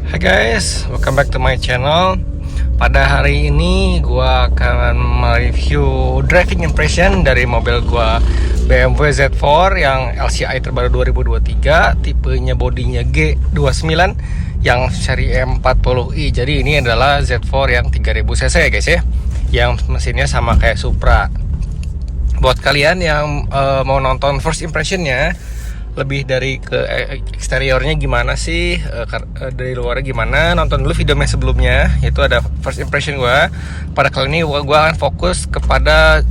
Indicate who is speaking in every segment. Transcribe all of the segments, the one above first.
Speaker 1: Hai guys, welcome back to my channel. Pada hari ini gua akan mereview driving impression dari mobil gua BMW Z4 yang LCI terbaru 2023, tipenya bodinya G29 yang seri M40i. Jadi ini adalah Z4 yang 3000 cc ya guys ya, yang mesinnya sama kayak Supra. Buat kalian yang mau nonton first impressionnya, lebih dari ke eksteriornya gimana sih, dari luarnya gimana, nonton dulu videonya sebelumnya, itu ada first impression gue. Pada kali ini gue akan fokus kepada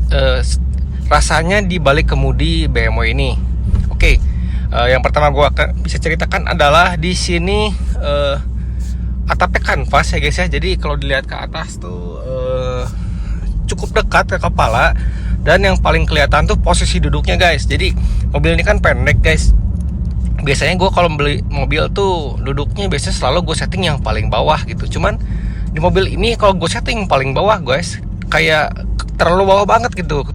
Speaker 1: rasanya di balik kemudi BMW ini. Oke, yang pertama gue akan bisa ceritakan adalah di sini atapnya kanvas ya guys ya. Jadi kalau dilihat ke atas tuh cukup dekat ke kepala. Dan yang paling kelihatan tuh posisi duduknya guys. Jadi mobil ini kan pendek guys. Biasanya gue kalau beli mobil tuh duduknya biasanya selalu gue setting yang paling bawah gitu. Cuman di mobil ini kalau gue setting paling bawah guys, kayak terlalu bawah banget gitu,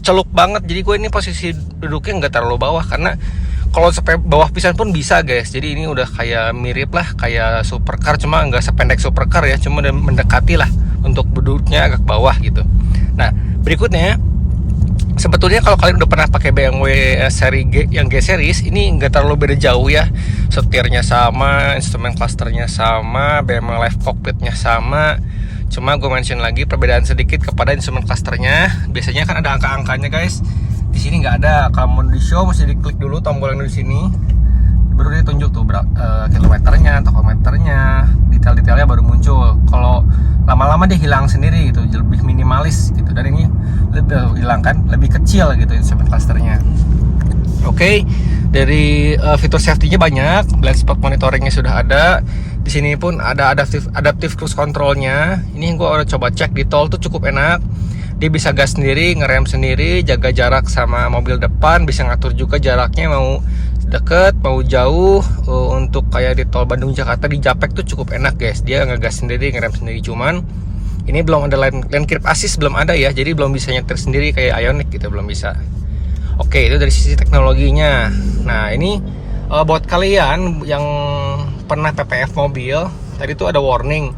Speaker 1: celup banget. Jadi gue ini posisi duduknya nggak terlalu bawah, karena kalau sampai bawah pisan pun bisa guys. Jadi ini udah kayak mirip lah kayak supercar, cuma nggak sependek supercar ya, cuma mendekati lah untuk duduknya agak bawah gitu. Nah berikutnya, sebetulnya kalau kalian udah pernah pakai BMW seri G yang G series, ini nggak terlalu beda jauh ya. Setirnya sama, instrumen clusternya sama, BMW Live Cockpitnya sama. Cuma gue mention lagi perbedaan sedikit kepada instrumen clusternya. Biasanya kan ada angka-angkanya guys. Di sini nggak ada. Kalau mau di show mesti diklik dulu tombol yang di sini, baru dia tunjuk tuh kilometernya, takometernya, detail-detailnya baru muncul. Kalau lama-lama dia hilang sendiri gitu, lebih minimalis gitu. Dan ini lebih hilang kan, lebih kecil gitu instrument clusternya. Oke, dari fitur safety-nya banyak, blind spot monitoringnya sudah ada. Di sini pun ada adaptive cruise control-nya. Ini gue udah coba cek di tol tuh cukup enak. Dia bisa gas sendiri, ngerem sendiri, jaga jarak sama mobil depan, bisa ngatur juga jaraknya mau deket mau jauh. Untuk kayak di tol Bandung Jakarta di Japek tuh cukup enak guys, dia ngegas sendiri, ngerem sendiri. Cuman ini belum ada lane keep assist, belum ada ya, jadi belum bisa nyetir sendiri kayak Ioniq gitu, belum bisa. Oke, itu dari sisi teknologinya. Nah ini buat kalian yang pernah PPF mobil, tadi tuh ada warning,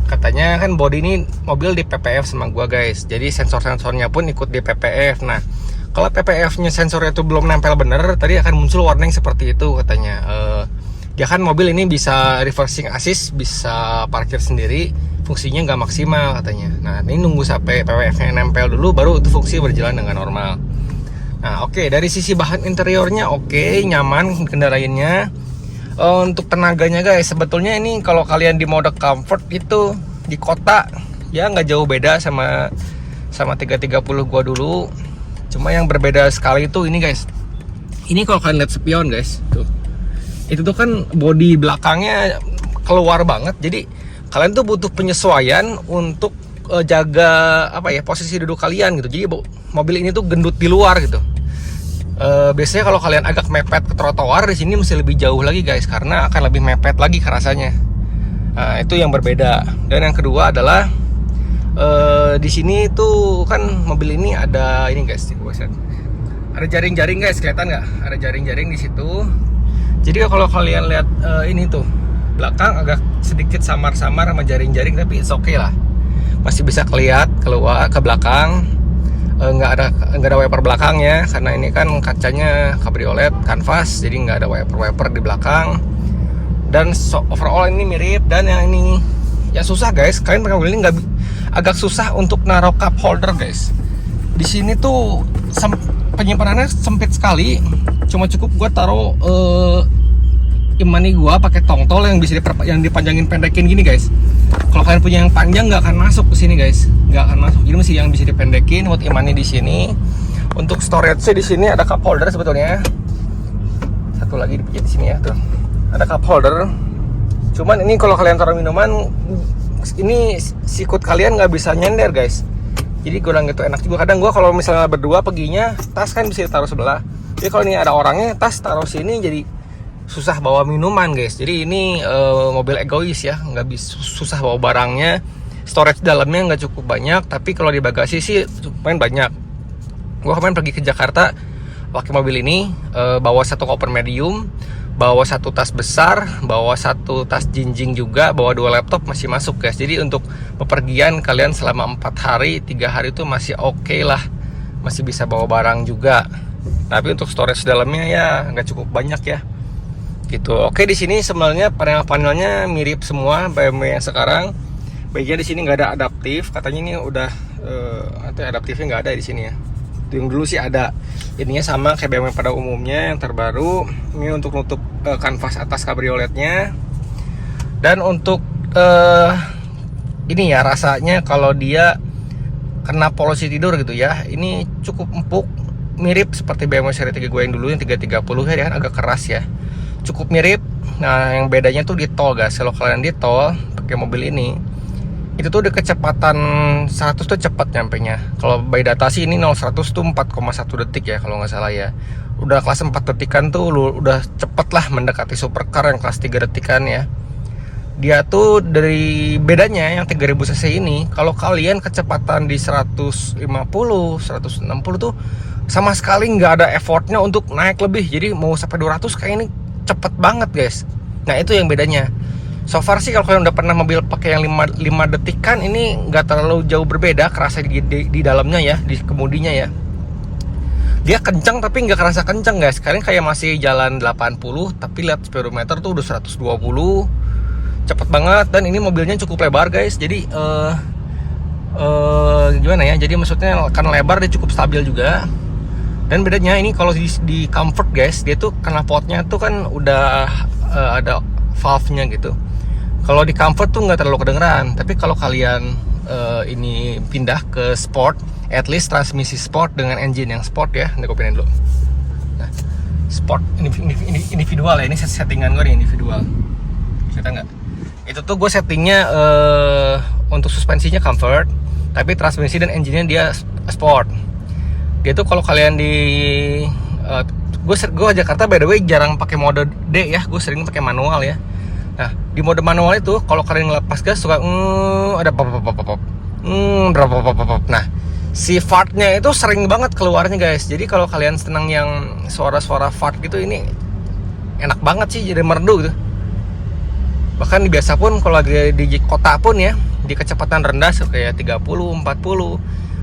Speaker 1: katanya kan body ini mobil di PPF sama gua guys, jadi sensor-sensornya pun ikut di PPF. Nah kalau PPF-nya sensornya itu belum nempel bener, tadi akan muncul warning seperti itu katanya. Ya kan mobil ini bisa reversing assist, bisa parkir sendiri, fungsinya nggak maksimal katanya. Nah ini nunggu sampai PPF-nya nempel dulu, baru itu fungsi berjalan dengan normal. Nah oke, dari sisi bahan interiornya oke, nyaman kendarainnya. Untuk tenaganya guys, sebetulnya ini kalau kalian di mode comfort itu di kota ya nggak jauh beda sama 330 gua dulu. Cuma yang berbeda sekali itu ini guys. Ini kalau kalian lihat spion guys, tuh. Itu tuh kan bodi belakangnya keluar banget. Jadi kalian tuh butuh penyesuaian untuk jaga apa ya, posisi duduk kalian gitu. Jadi mobil ini tuh gendut di luar gitu. Biasanya kalau kalian agak mepet ke trotoar, di sini mesti lebih jauh lagi guys, karena akan lebih mepet lagi kerasanya. Nah, itu yang berbeda. Dan yang kedua adalah di sini tuh kan mobil ini ada ini guys, ada jaring-jaring guys, kelihatan nggak? Ada jaring-jaring di situ. Jadi kalau kalian lihat ini tuh belakang agak sedikit samar-samar sama jaring-jaring, tapi it's okay lah, masih bisa kelihatan keluar ke belakang. Nggak ada wiper belakangnya, karena ini kan kacanya cabriolet kanvas, jadi nggak ada wiper di belakang. Dan overall ini mirip. Dan yang ini ya susah guys, kalian pakai mobil ini agak susah untuk naruh cup holder guys. Di sini tuh penyimpanannya sempit sekali, cuma cukup gua taruh imani gua pakai tongtol yang bisa yang dipanjangin pendekin gini guys. Kalau kalian punya yang panjang nggak akan masuk ke sini guys, nggak akan masuk. Jadi mesti yang bisa dipendekin buat imani di sini. Untuk storage di sini ada cup holder sebetulnya. Satu lagi di sini ya tuh, ada cup holder. Cuman ini kalau kalian taruh minuman, ini sikut kalian nggak bisa nyender guys. Jadi kurang gitu enak juga. Kadang gua kalau misalnya berdua perginya, tas kan bisa ditaruh sebelah. Jadi kalau ini ada orangnya, tas taruh sini, jadi susah bawa minuman guys. Jadi ini mobil egois ya, nggak bisa, susah bawa barangnya. Storage dalamnya nggak cukup banyak, tapi kalau di bagasi sih lumayan banyak. Gua kemarin pergi ke Jakarta pakai mobil ini, bawa satu koper medium. bawa satu tas besar, bawa satu tas jinjing juga, bawa 2 laptop masih masuk guys. Jadi untuk bepergian kalian selama 4 hari 3 hari itu masih oke lah, masih bisa bawa barang juga. Tapi untuk storage dalamnya ya nggak cukup banyak ya gitu. Oke, di sini sebenarnya panel-panelnya mirip semua BMW yang sekarang. Baiknya di sini nggak ada adaptif, katanya ini udah atau adaptifnya nggak ada di sini ya. Yang dulu sih ada. Ininya sama kayak BMW pada umumnya yang terbaru. Ini untuk nutup kanvas atas kabrioletnya. Dan untuk ini ya rasanya kalau dia kena polusi tidur gitu ya, ini cukup empuk, mirip seperti BMW seri 3 gue yang dulu yang 330 ya, agak keras ya, cukup mirip. Nah yang bedanya tuh di tol guys. Kalau kalian di tol pakai mobil ini, itu tuh udah kecepatan 100 tuh cepat nyampenya. Kalau by data sih ini 0-100 tuh 4,1 detik ya kalau nggak salah ya. Udah kelas 4 detikan tuh udah cepet lah mendekati supercar yang kelas 3 detikan ya. Dia tuh dari bedanya yang 3000 cc ini, kalau kalian kecepatan di 150, 160 tuh sama sekali nggak ada effortnya untuk naik lebih. Jadi mau sampai 200 kayak ini cepet banget guys. Nah itu yang bedanya. So far sih kalau kalian udah pernah mobil pakai yang 5 detikan, ini nggak terlalu jauh berbeda kerasa di dalamnya ya, di kemudinya ya. Dia kencang tapi nggak kerasa kencang guys. Kalian kayak masih jalan 80 tapi lihat speedometer tuh udah 120. Cepet banget. Dan ini mobilnya cukup lebar guys. Jadi gimana ya, jadi maksudnya karena lebar dia cukup stabil juga. Dan bedanya ini kalau di comfort guys, dia tuh knalpotnya tuh kan udah ada valve-nya gitu. Kalau di comfort tuh nggak terlalu kedengeran. Tapi kalau kalian ini pindah ke sport, at least transmisi sport dengan engine yang sport ya. Ini gue pindahin dulu. Nah, sport ini individual ya. Ini settingan gue nih individual. Kita nggak? Itu tuh gue settingnya untuk suspensinya comfort, tapi transmisi dan engine-nya dia sport. Dia tuh kalau kalian di gue Jakarta by the way jarang pakai mode D ya, gue sering pakai manual ya. Nah di mode manual itu kalau kalian ngelepas gas suka ada pop. Nah si fartnya itu sering banget keluarnya guys. Jadi kalau kalian senang yang suara-suara fart gitu, ini enak banget sih, jadi merdu gitu. Bahkan biasa pun kalau lagi di kota pun ya, di kecepatan rendah kayak 30, 40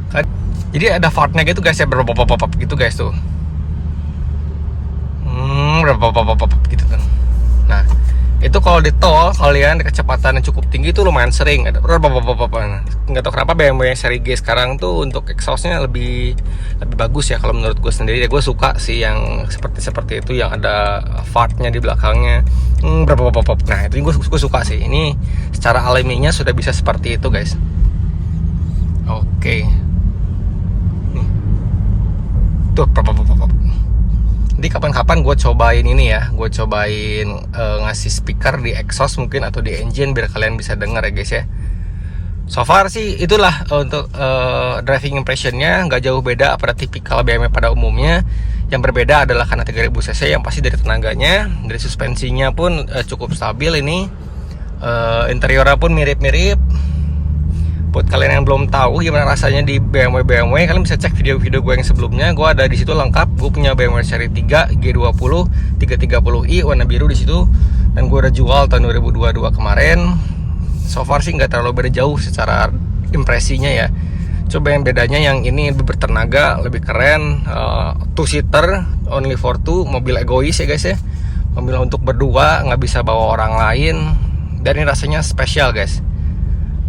Speaker 1: kan, jadi ada fartnya gitu guys ya, berpop gitu guys tuh. Berpop gitu kan. Nah itu kalau di tol kalian di kecepatan yang cukup tinggi itu lumayan sering ada berpop. Nggak tahu kenapa BMW seri G sekarang tuh untuk exhaustnya lebih bagus ya kalau menurut gue sendiri ya. Gue suka sih yang seperti itu, yang ada fartnya di belakangnya. Berpop. Nah itu gue suka sih. Ini secara alaminya sudah bisa seperti itu guys. Oke. Nih. Tuh berpop. Jadi kapan-kapan gue cobain ini ya, gue cobain ngasih speaker di exhaust mungkin atau di engine biar kalian bisa denger ya guys ya. So far sih itulah untuk driving impressionnya, nggak jauh beda pada tipikal BMW pada umumnya. Yang berbeda adalah karena 3000 cc yang pasti dari tenaganya, dari suspensinya pun cukup stabil ini. Interiornya pun mirip-mirip. Buat kalian yang belum tahu gimana rasanya di BMW, kalian bisa cek video-video gue yang sebelumnya. Gue ada di situ lengkap. Gue punya BMW seri 3 G20 330i warna biru di situ, dan gue udah jual tahun 2022 kemarin. So far sih nggak terlalu beda jauh secara impresinya ya. Coba yang bedanya yang ini lebih bertenaga, lebih keren, two seater, only for two, mobil egois ya guys ya. Mobil untuk berdua, nggak bisa bawa orang lain. Dan ini rasanya spesial guys.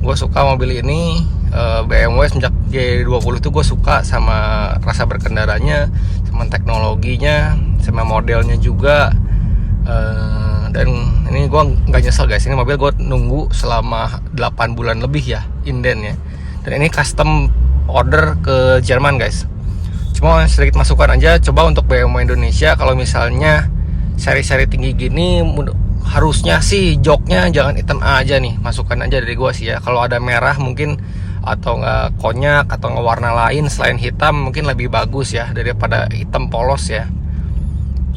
Speaker 1: Gue suka mobil ini, BMW sejak G20 itu gue suka sama rasa berkendaranya, sama teknologinya, sama modelnya juga. Dan ini gue nggak nyesel guys, ini mobil gue nunggu selama 8 bulan lebih ya, inden ya. Dan ini custom order ke Jerman guys. Cuma sedikit masukan aja, coba untuk BMW Indonesia kalau misalnya seri-seri tinggi gini, harusnya sih joknya jangan hitam aja nih, masukan aja dari gua sih ya. Kalau ada merah mungkin, atau nggak konyak, atau nggak warna lain selain hitam mungkin lebih bagus ya daripada hitam polos ya.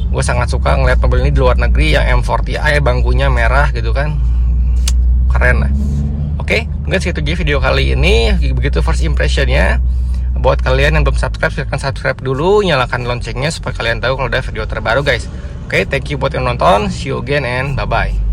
Speaker 1: Gue sangat suka ngeliat mobil ini di luar negeri yang M40i bangkunya merah gitu kan, keren lah. Oke, mungkin segitu aja video kali ini. Begitu first impressionnya. Buat kalian yang belum subscribe, silahkan subscribe dulu, nyalakan loncengnya supaya kalian tahu kalau ada video terbaru guys. Oke, thank you buat yang nonton. See you again and bye-bye.